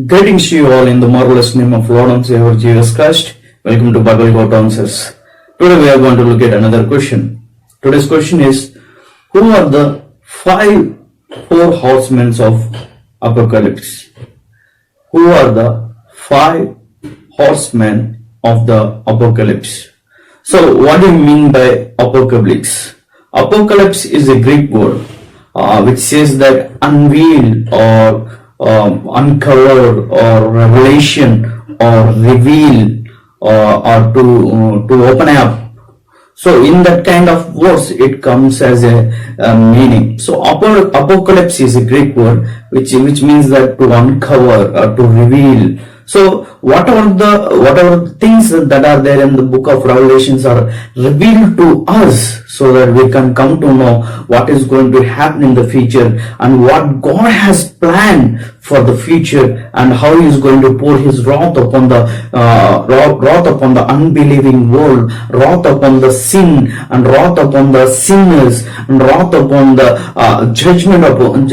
Greetings to you all in the marvelous name of Lord and Savior Jesus Christ. Welcome to Bible God Answers. Today we are going to look at another question. Today's question is, who are the four horsemen of Apocalypse? Who are the 5 horsemen of the Apocalypse? So what do you mean by Apocalypse? Apocalypse is a Greek word which says that unveil or uncover or revelation or reveal or to open up. So in that kind of words it comes as a meaning. So apocalypse is a Greek word which means that to uncover or to reveal. So whatever the things that are there in the book of Revelations are revealed to us, so that we can come to know what is going to happen in the future and what God has planned for the future, and how He is going to pour His wrath upon the unbelieving world, wrath upon the sin, and wrath upon the sinners, and wrath upon the judgment upon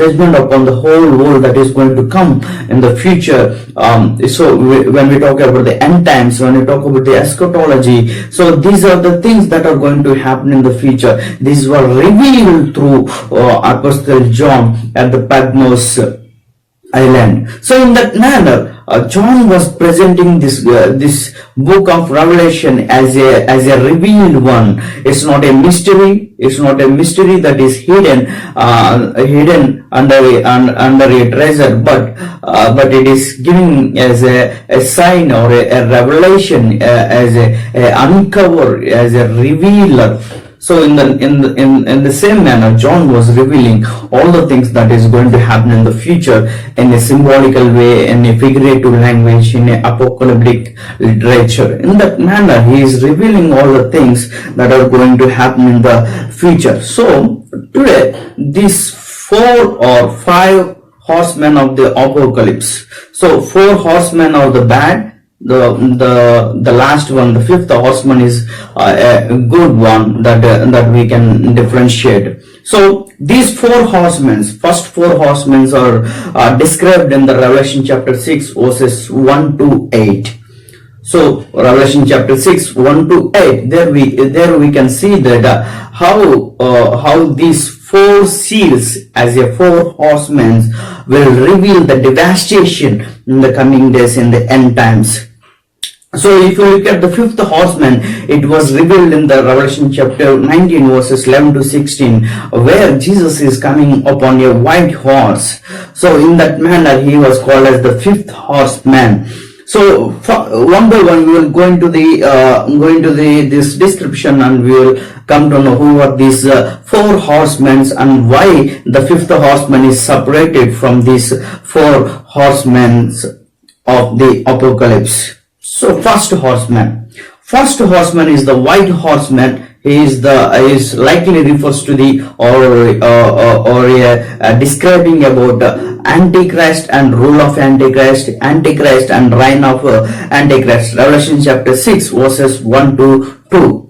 the whole world that is going to come in the future. So when we talk about the end times, when we talk about the eschatology, so these are the things that are going to happen in the future. These were revealed through Apostle John at the Patmos island. So in that manner, John was presenting this book of Revelation as a revealed one. It's not a mystery. It's not a mystery that is hidden under a treasure, but it is given as a sign or a revelation, as a uncover, as a revealer. So in the same manner, John was revealing all the things that is going to happen in the future in a symbolical way, in a figurative language, in a apocalyptic literature. In that manner, he is revealing all the things that are going to happen in the future. So today, these 4 or 5 horsemen of the apocalypse. So 4 horsemen are the bad. The last one, the 5th horseman, is a good one that we can differentiate. So these 4 horsemen, first 4 horsemen are described in the Revelation chapter 6 verses 1 to 8. So Revelation chapter 6 1 to 8, there we can see that how these 4 seals as a 4 horsemen will reveal the devastation in the coming days, in the end times. So if you look at the 5th horseman, it was revealed in the Revelation chapter 19 verses 11 to 16, where Jesus is coming upon a white horse. So in that manner, he was called as the 5th horseman. So one by one, we will go into this description, and we will come to know who are these 4 horsemen and why the 5th horseman is separated from these 4 horsemen of the apocalypse. So first horseman is the white horseman. He is likely refers to the describing about Antichrist and rule of Antichrist and reign of Antichrist. Revelation chapter 6 verses 1 to 2.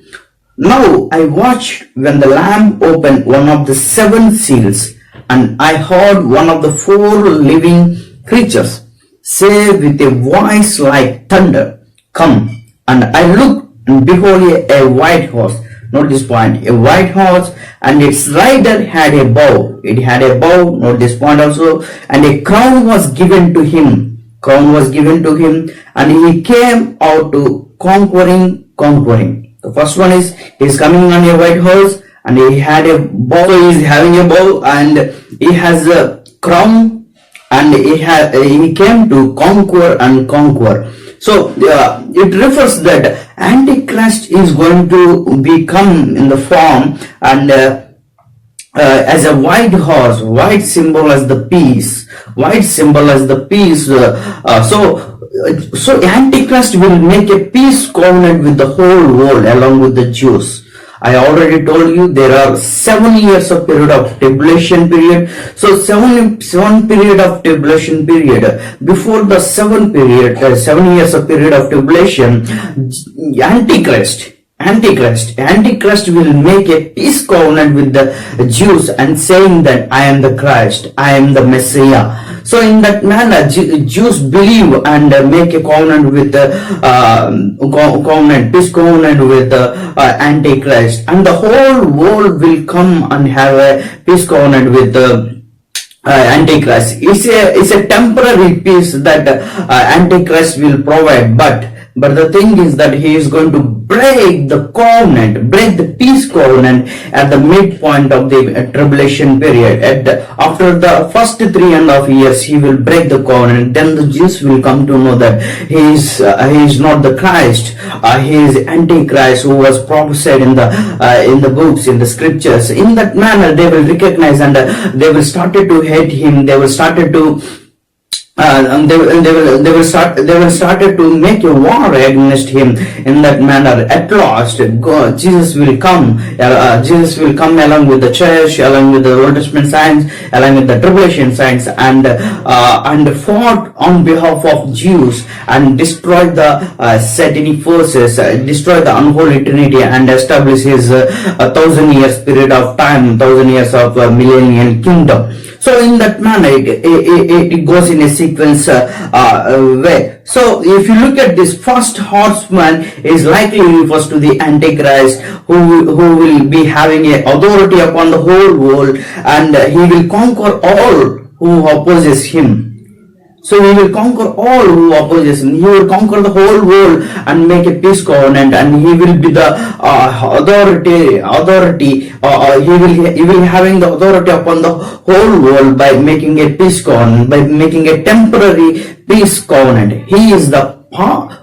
Now I watched when the Lamb opened one of the 7 seals, and I heard one of the 4 living creatures say with a voice like thunder, "Come." And I looked, and behold, a white horse. Note this point, a white horse, and its rider had a bow. It had a bow, note this point also, and a crown was given to him. And he came out to conquering. The first one is, he's coming on a white horse, and he had a bow. So he's having a bow, and he has a crown, and he came to conquer. So it refers that Antichrist is going to become in the form and as a white horse. White symbol as the peace. So Antichrist will make a peace covenant with the whole world along with the Jews. I already told you there are 7 years of period of tribulation period. So seven period of tribulation period. Before the 7 years of period of tribulation, Antichrist Antichrist. Antichrist will make a peace covenant with the Jews and saying that I am the Christ, I am the Messiah. So in that manner, Jews believe and make a covenant with the peace covenant with the Antichrist, and the whole world will come and have a peace covenant with the Antichrist. It's a temporary peace that Antichrist will provide, but the thing is that he is going to break the covenant, break the peace covenant at the midpoint of the tribulation period. After the first 3.5 years, he will break the covenant. Then the Jews will come to know that he is not the Christ. He is Antichrist who was prophesied in the books, in the scriptures. In that manner, they will recognize and they will started to hate him. They will started to they will started to make a war against him. In that manner, at last, Jesus will come. Jesus will come along with the church, along with the Old Testament signs, along with the tribulation signs, and fought on behalf of Jews and destroy the satanic forces, destroy the unholy trinity, and establish his 1,000 years period of time, 1,000 years of millennial kingdom. So in that manner, it goes in a sequence way. So if you look at this, first horseman is likely refers to the Antichrist, who will be having a authority upon the whole world, and he will conquer all who opposes him. So he will conquer all who opposes him. He will conquer the whole world and make a peace covenant, and he will be the authority. He will having the authority upon the whole world by making a peace covenant, by making a temporary peace covenant. He is the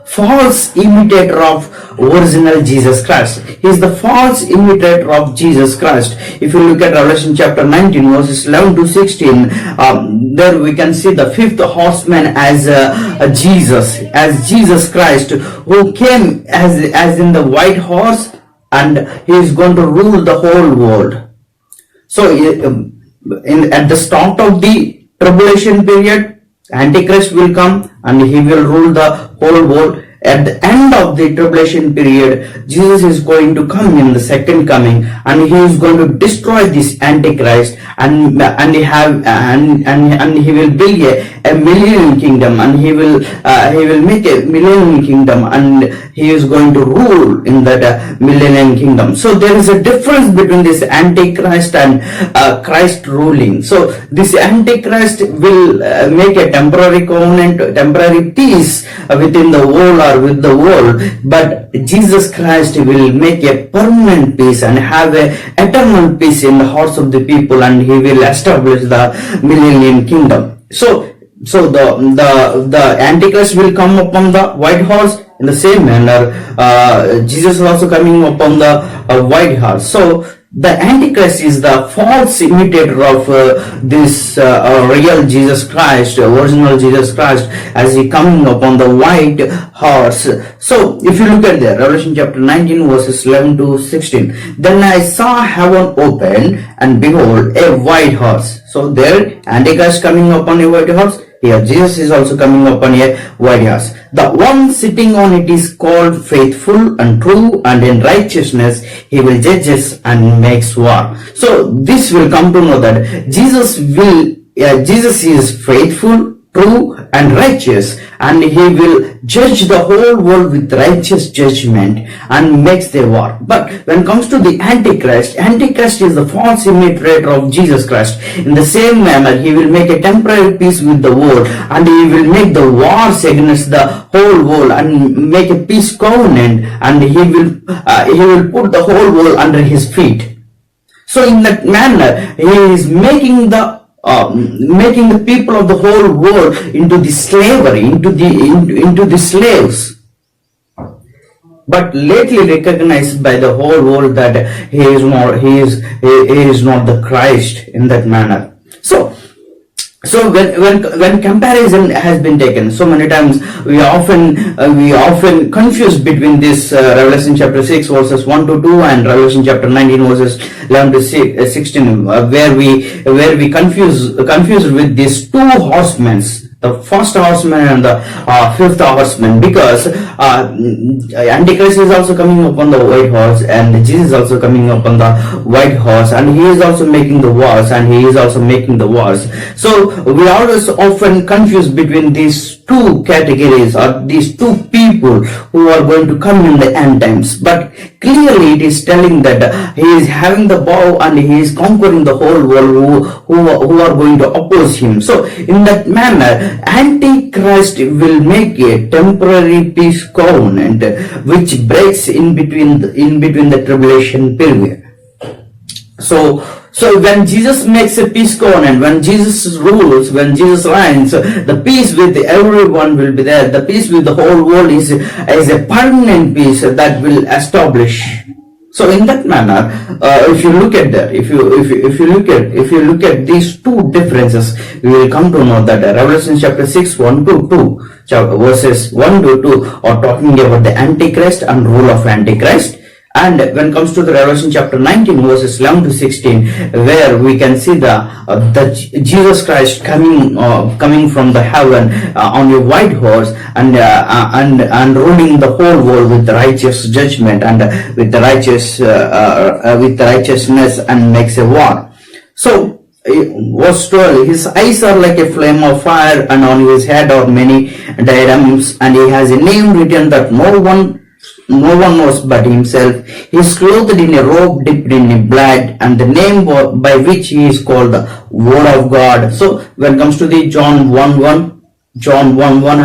false imitator of original Jesus Christ. He is the false imitator of Jesus Christ. If you look at Revelation chapter 19 verses 11 to 16, there we can see the fifth horseman as Jesus Christ, who came as in the white horse, and he is going to rule the whole world. So at the start of the tribulation period, Antichrist will come and he will rule the whole world. At the end of the tribulation period, Jesus is going to come in the second coming, and he is going to destroy this Antichrist, and he will build a millennium kingdom, and he will make a millennium kingdom, and he is going to rule in that millennium kingdom. So there is a difference between this Antichrist and Christ ruling. So this Antichrist will make a temporary covenant, temporary peace within the world or with the world, but Jesus Christ will make a permanent peace and have a eternal peace in the hearts of the people, and he will establish the millennium kingdom. So the Antichrist will come upon the white horse. In the same manner, Jesus is also coming upon the white horse. So the Antichrist is the false imitator of this real Jesus Christ, original Jesus Christ, as he coming upon the white horse. So if you look at there, Revelation chapter 19 verses 11 to 16, then I saw heaven open, and behold, a white horse. So there, Antichrist coming upon a white horse. Here Jesus is also coming upon a white horse. The one sitting on it is called Faithful and True, and in righteousness he will judge us and makes war. So this will come to know that Jesus is faithful, true, and righteous, and he will judge the whole world with righteous judgment and makes the war. But when it comes to the Antichrist is the false imitator of Jesus Christ. In the same manner, he will make a temporary peace with the world, and he will make the wars against the whole world and make a peace covenant, and he will put the whole world under his feet. So in that manner, he is making the people of the whole world into the slavery, into the slaves, but lately recognized by the whole world that he is not the Christ in that manner. So when comparison has been taken, so many times we often confuse between this Revelation chapter 6 verses 1 to 2 and Revelation chapter 19 verses 11 to 16, where we confuse with these two horsemen, the first horseman and the fifth horseman, because Antichrist is also coming upon the white horse, and Jesus is also coming upon the white horse, and he is also making the wars, and he is also making the wars. So we always often confuse between these two categories, or these two people who are going to come in the end times. But clearly it is telling that he is having the bow and he is conquering the whole world who are going to oppose him. So in that manner, Antichrist will make a temporary peace covenant which breaks in between the tribulation period. So when Jesus makes a peace covenant, when Jesus rules, when Jesus reigns, the peace with everyone will be there. The peace with the whole world is a permanent peace that will establish. So in that manner, if you look at that, if you look at these two differences, we will come to know that Revelation chapter 6, 1 to 2, verses 1 to 2 are talking about the Antichrist and rule of Antichrist. And when it comes to the Revelation chapter 19 verses 11 to 16, where we can see the Jesus Christ coming from the heaven on a white horse, and ruling the whole world with righteous judgment and with righteousness, and makes a war. So verse 12, his eyes are like a flame of fire, and on his head are many diadems, and he has a name written that no one knows but himself. He is clothed in a robe dipped in blood, and the name by which he is called the Word of God. So when it comes to the John 1:1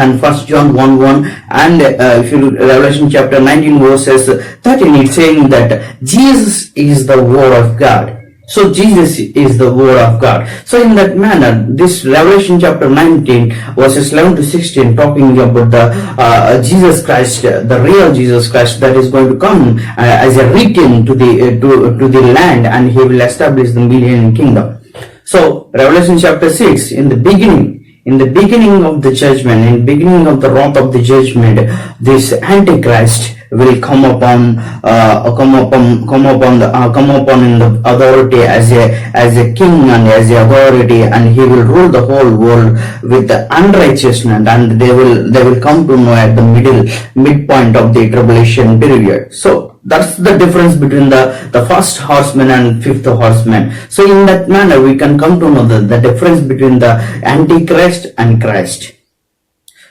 and 1 John 1:1, and if you look Revelation chapter 19 verses 13, it's saying that Jesus is the Word of God. So Jesus is the Word of God. So in that manner, this Revelation chapter 19 verses 11 to 16 talking about the Jesus Christ, the real Jesus Christ that is going to come as a return to the land, and he will establish the millennium kingdom. So Revelation chapter 6, in the beginning of the judgment, in the beginning of the wrath of the judgment, this Antichrist will come upon in the authority as a king and as a authority, and he will rule the whole world with the unrighteousness, and they will come to know at the midpoint of the tribulation period. So that's the difference between the first horseman and fifth horseman. So in that manner, we can come to know the difference between the Antichrist and Christ.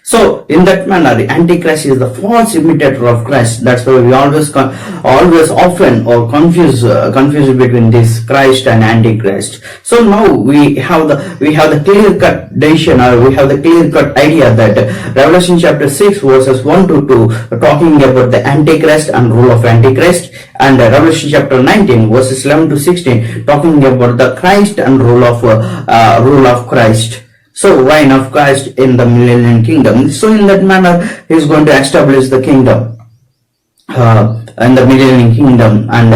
So in that manner, the Antichrist is the false imitator of Christ. That's why we always often confuse between this Christ and Antichrist. So now we have the clear-cut decision, or we have the clear-cut idea that Revelation chapter 6 verses 1 to 2 talking about the Antichrist and rule of Antichrist, and Revelation chapter 19 verses 11 to 16 talking about the Christ and rule of Christ. So reign of Christ in the millennium kingdom. So in that manner, he is going to establish the kingdom in the millennium kingdom, and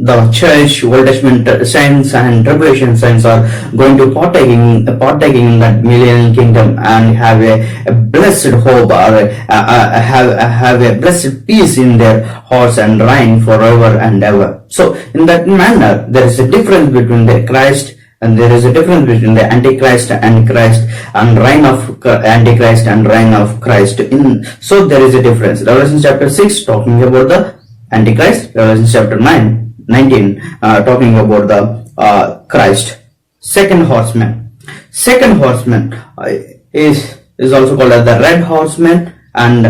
the church, Old Testament saints and tribulation saints are going to partaking in that millennium kingdom, and have a blessed hope, or have a blessed peace in their hearts, and reign forever and ever. So in that manner, there is a difference between the Christ, and there is a difference between the Antichrist and Christ, and reign of Antichrist and reign of Christ. So there is a difference. Revelation chapter 6 talking about the Antichrist. Revelation chapter 19 talking about the Christ. Second horseman is also called as the red horseman, and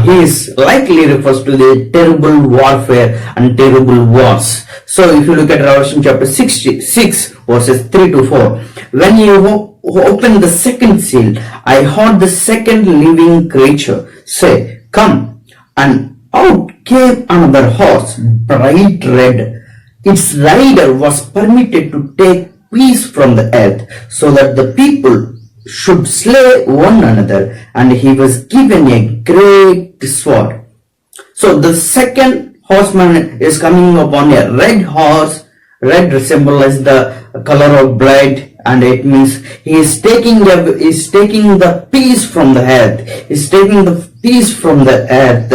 he is likely refers to the terrible warfare and terrible wars. So if you look at Revelation chapter 66 verses 3 to 4, when you open the second seal, I heard the second living creature say, "Come," and out came another horse, bright red. Its rider was permitted to take peace from the earth, so that the people should slay one another, and he was given a great sword. So the second horseman is coming upon a red horse. Red symbolizes the color of blood, and it means he is taking the peace from the earth. He is taking the peace from the earth.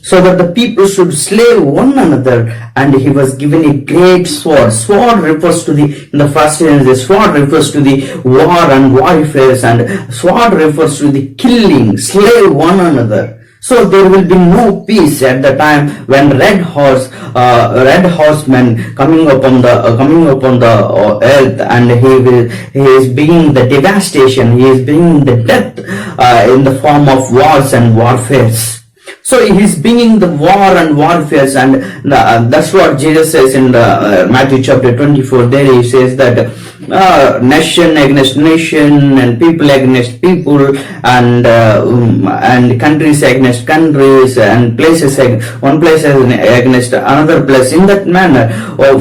so that the people should slay one another, and he was given a great sword. Sword refers to in the first instance, the sword refers to the war and warfare, and sword refers to the killing, slay one another. So there will be no peace at the time when red horsemen coming upon the earth, and he is bringing the devastation, he is bringing the death in the form of wars and warfares. So he is bringing the war and warfare, and that's what Jesus says in Matthew chapter 24. There he says that nation against nation, and people against people, and countries against countries, and one place against another place. In that manner,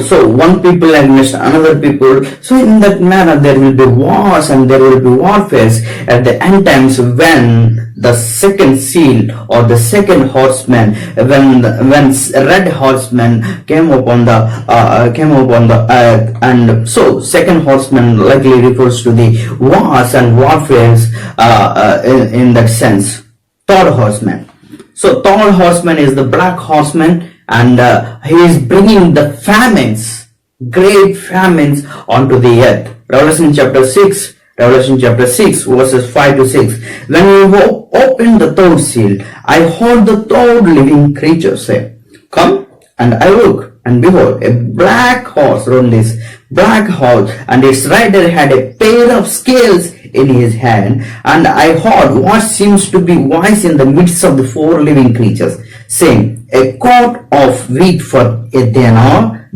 so one people against another people. So in that manner, there will be wars and there will be warfares at the end times, when the second seal or the second horseman, when red horseman came upon the earth. And so second horseman likely refers to the wars and warfares in that sense. Third horseman. So third horseman is the black horseman, and he is bringing the famines, great famines onto the earth. Revelation chapter 6 verses 5 to 6. When we opened the third seal, I heard the third living creature say, "Come." And I looked, and behold, a black horse rode this black horse, and its rider had a pair of scales in his hand. And I heard what seems to be voice in the midst of the four living creatures, saying, "A quart of wheat for a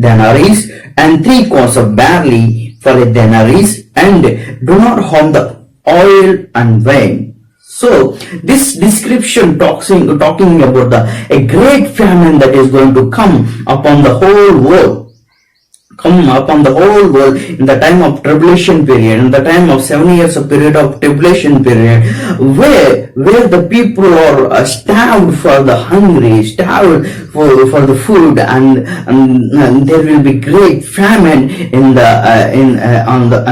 denarius, and 3 quarts of barley for a denarius, and do not harm the oil and wine." So this description talking about a great famine that is going to come upon the whole world. In the time of tribulation period, in the time of 7 years of period of tribulation period, where the people are starved for the hungry, starved for the food, and there will be great famine on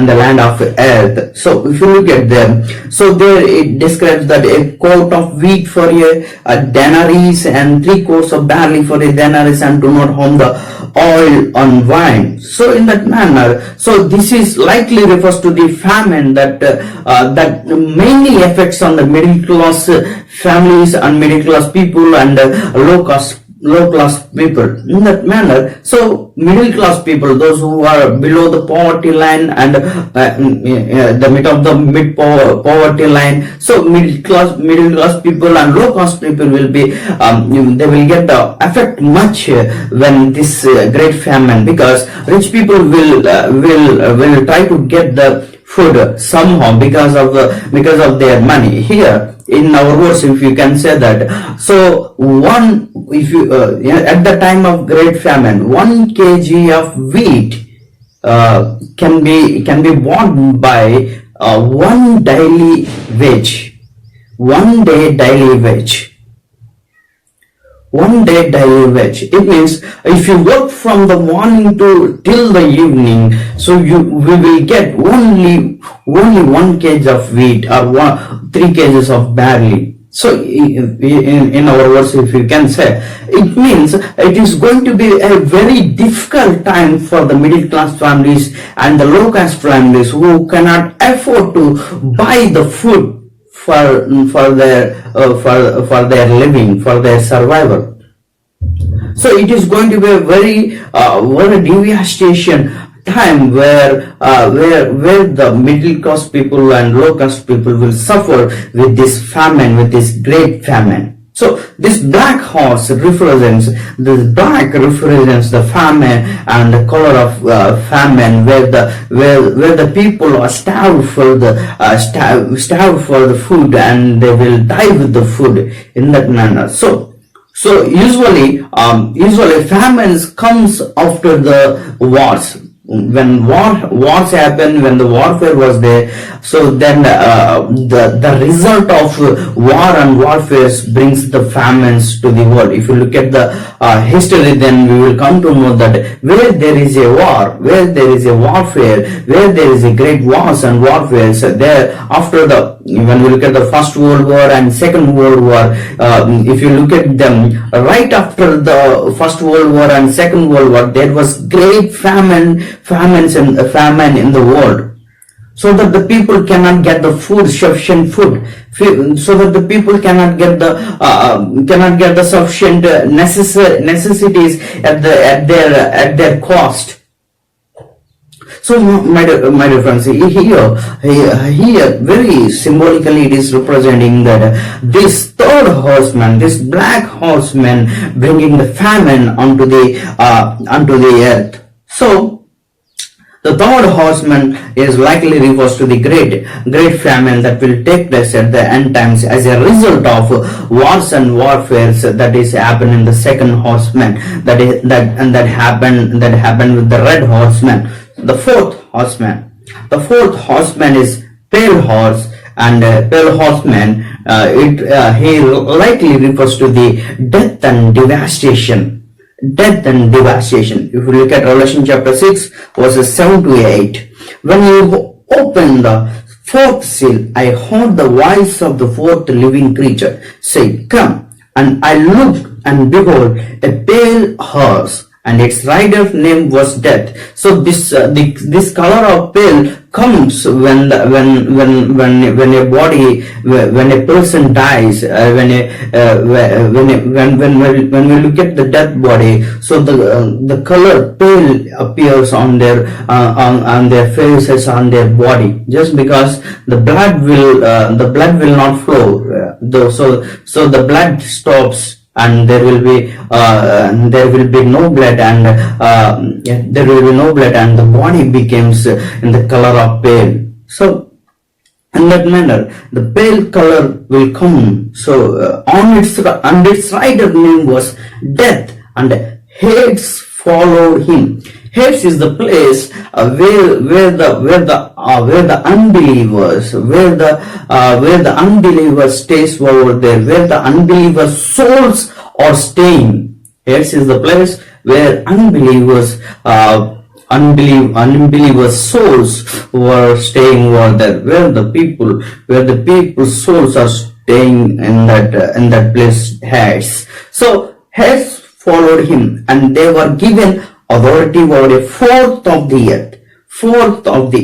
the land of earth. So if you look at them, so there it describes that a quart of wheat for a denarius, and 3 quarts of barley for a denarius, and do not harm the oil and wine. So in that manner, so this is likely refers to the famine that mainly affects on the middle class families and middle class people, and low class people. In that manner, so middle class people, those who are below the poverty line, and the mid poverty line, so middle class people and low class people will be they will get the effect much when this great famine, because rich people will try to get the food somehow because of their money. Here in our words, if you can say that, so at the time of great famine, 1 kg of wheat can be bought by one daily wage, 1 day daily wage. 1 day daily wage. It means if you work from the morning till the evening, so we will get only 1 kg of wheat, or 3 kgs of barley. So in our words, if you can say, it means it is going to be a very difficult time for the middle class families and the low class families who cannot afford to buy the food for their living, for their survival. So it is going to be a very devastation time where the middle class people and low class people will suffer with this famine, with this great famine. So this black horse represents the famine and the color of famine, where the people are starved for the food, and they will die with the food in that manner. So usually famines comes after the wars. When wars happen, when the warfare was there, so then the result of war and warfare brings the famines to the world. If you look at the history, then we will come to know that where there is a war, where there is a warfare, where there is a great wars and warfare, so there after the when we look at the First World War and Second World War, if you look at them, right after the First World War and Second World War, there was great famine in the world, so that the people cannot get the food, sufficient food, so that the people cannot get the sufficient necessities at their cost. So my dear friends, here very symbolically it is representing that this third horseman, this black horseman, bringing the famine onto the earth. So the third horseman is likely refers to the great famine that will take place at the end times as a result of wars and warfares that is happened in the second horseman, that happened with the red horseman. The fourth horseman is pale horse, and pale horseman, he likely refers to the death and devastation. If you look at Revelation chapter 6 verses 7 to 8, when you open the fourth seal, I heard the voice of the fourth living creature say, "Come." And I looked, and behold, a pale horse, and its rider's name was Death. So this color of pale comes when a person dies, when we look at the dead body. So the color pale appears on their faces, on their body, just because the blood will not flow. So the blood stops, and there will be no blood, and the body becomes in the color of pale. So in that manner, the pale color will come. So on its rider name was Death, and Hades followed him. Hades is the place where the unbelievers stays over there, where the unbelievers' souls are staying. Hades is the place where unbelievers' souls were staying over there, where the people's souls are staying in that place. Hades. So Hades followed him, and they were given authority over a fourth of the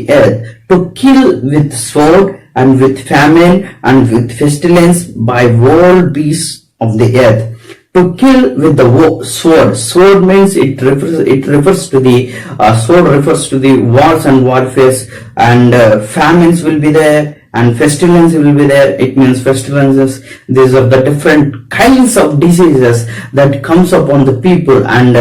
earth to kill with sword and with famine and with pestilence by wild beasts of the earth. To kill with the sword. Sword means it refers to the wars and warfares, and famines will be there, and pestilence will be there. It means pestilences. These are the different kinds of diseases that comes upon the people. And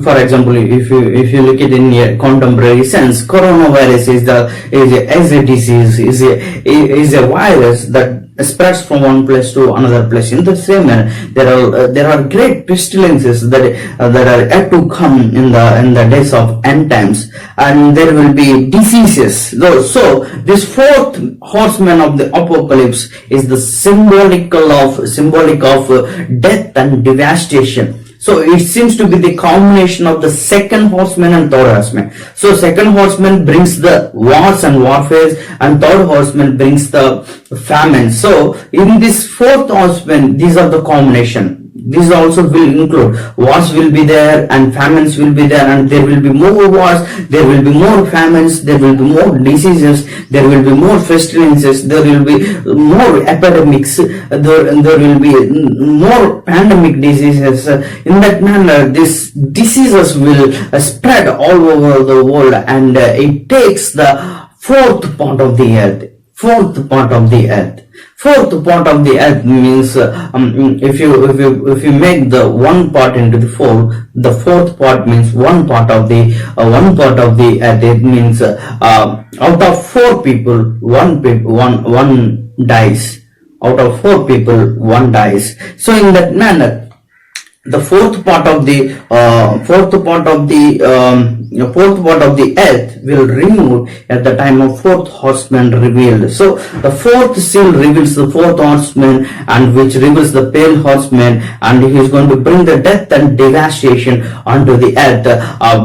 for example, if you look at it in a contemporary sense, coronavirus is a disease, is a virus that spreads from one place to another place. In the same manner, there are great pestilences that are yet to come in the days of end times, and there will be diseases. So this fourth horseman of the apocalypse is the symbolic of death and devastation. So it seems to be the combination of the second horseman and third horseman. So second horseman brings the wars and warfare, and third horseman brings the famine. So in this fourth horseman, these are the combination. These also will include wars will be there, and famines will be there, and there will be more wars, there will be more famines, there will be more diseases, there will be more pestilences, there will be more epidemics, there will be more pandemic diseases. In that manner, these diseases will spread all over the world, and it takes the fourth part of the earth. Fourth part of the earth means if you make the one part into the four, the fourth part means one part of the earth. It means out of four people, one dies. Out of four people, one dies. So in that manner, the fourth part of the fourth part of the earth will remove at the time of fourth horseman revealed. So the fourth seal reveals the fourth horseman, and which reveals the pale horseman, and he is going to bring the death and devastation onto the earth,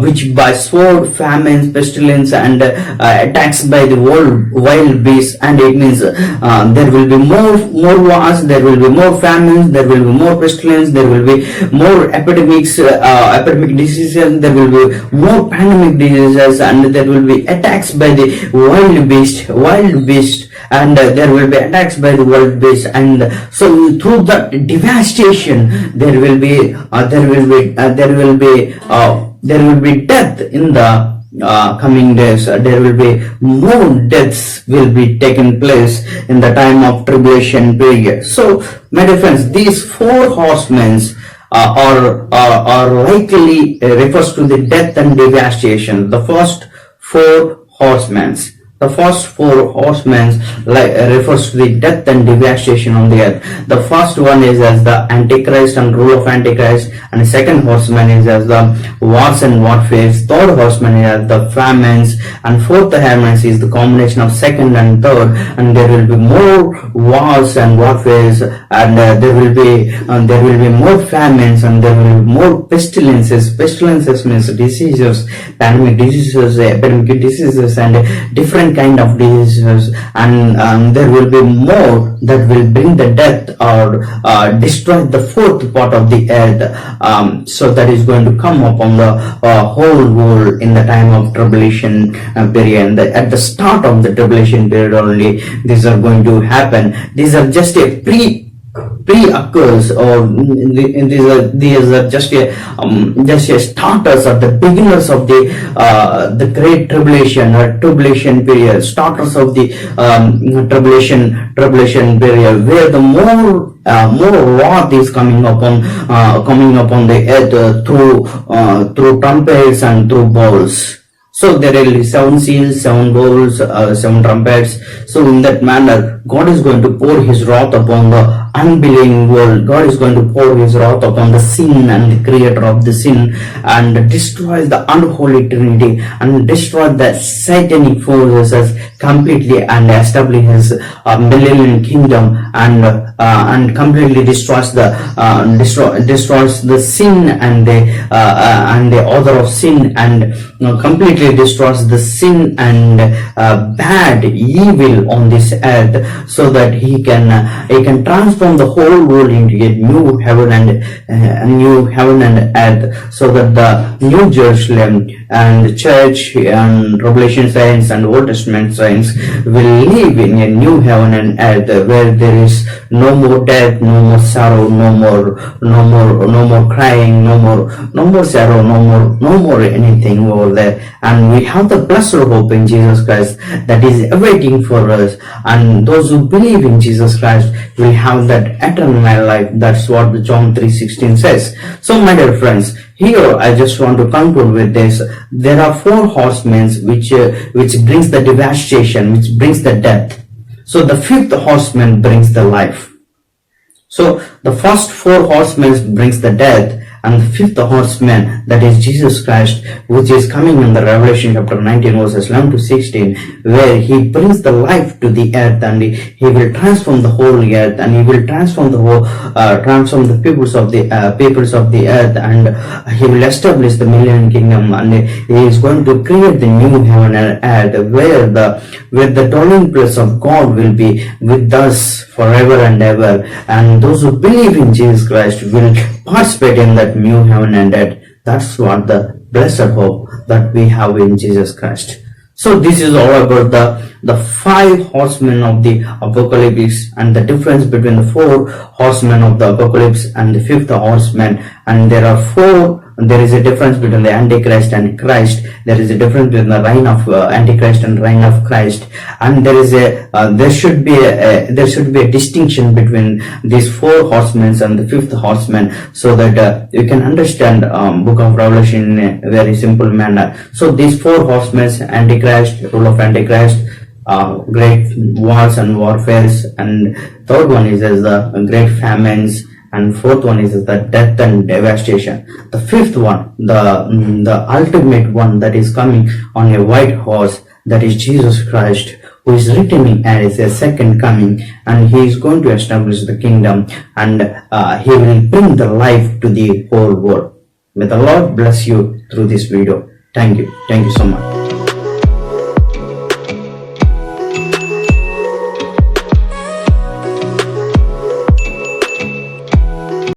which by sword, famine, pestilence, and attacks by the wild beasts. And it means there will be more wars, there will be more famines, there will be more pestilence, there will be more epidemics, epidemic diseases, there will be more pandemic diseases, and there will be attacks by the wild beast, and there will be attacks by the wild beast. And so through that devastation, there will be death in the coming days. There will be more deaths will be taken place in the time of tribulation period. So my dear friends, these four horsemen are likely refers to the death and devastation. The first four horsemen refers to the death and devastation on the earth. The first one is as the Antichrist and rule of Antichrist, and the second horseman is as the wars and warfare. Third horseman is as the famines, and fourth horseman is the combination of second and third. And there will be more wars and warfares, and there will be more famines, and there will be more pestilences. Pestilences means diseases, pandemic diseases, epidemic diseases, and different kind of diseases. And there will be more that will bring the death or destroy the fourth part of the earth. So that is going to come upon the whole world in the time of tribulation period. At the start of the tribulation period only these are going to happen. These are just a pre-occurs, or these are just a starters or the beginners of the great tribulation or tribulation period, starters of the tribulation period, where the more wrath is coming upon the earth through trumpets and through bowls. So there will be 7 seals, 7 bowls, 7 trumpets. So in that manner, God is going to pour His wrath upon the unbelieving world. God is going to pour His wrath upon the sin and the creator of the sin, and destroy the unholy trinity, and destroy the satanic forces completely, and establish His millennial kingdom, and completely destroys the sin and the author of sin, and completely destroys the sin and bad evil on this earth, so that he can transform the whole world into a new heaven and earth, so that the New Jerusalem and the church and Revelation signs and Old Testament signs will live in a new heaven and earth, where there is no more death, no more sorrow, no more crying, no more sorrow, no more anything over there. And we have the blessed hope in Jesus Christ that is awaiting for us, and those who believe in Jesus Christ will have that eternal life. That's what John 3:16 says. So my dear friends, here I just want to conclude with this. There are 4 horsemen which brings the devastation, which brings the death. So the 5th horseman brings the life. So the first 4 horsemen brings the death, and the 5th horseman, that is Jesus Christ, which is coming in the Revelation chapter 19 verses 11 to 16, where He brings the life to the earth, and He will transform the whole earth, and He will transform the peoples of the earth, and He will establish the millennial kingdom, and He is going to create the new heaven and earth, where the dwelling place of God will be with us forever and ever. And those who believe in Jesus Christ will participate in that new heaven and earth. That's what the blessed hope that we have in Jesus Christ. So this is all about the 5 horsemen of the apocalypse, and the difference between the 4 horsemen of the apocalypse and the 5th horseman. And there are 4. There is a difference between the Antichrist and Christ. There is a difference between the reign of Antichrist and reign of Christ. And there should be a distinction between these 4 horsemen and the 5th horseman, so that you can understand book of Revelation in a very simple manner. So these 4 horsemen: Antichrist, rule of Antichrist, great wars and warfares, and third one is as the great famines, and fourth one is the death and devastation. The fifth one, the ultimate one that is coming on a white horse, that is Jesus Christ, who is returning as a second coming, and he is going to establish the kingdom, and he will bring the life to the whole world. May the Lord bless you through this video. Thank you so much.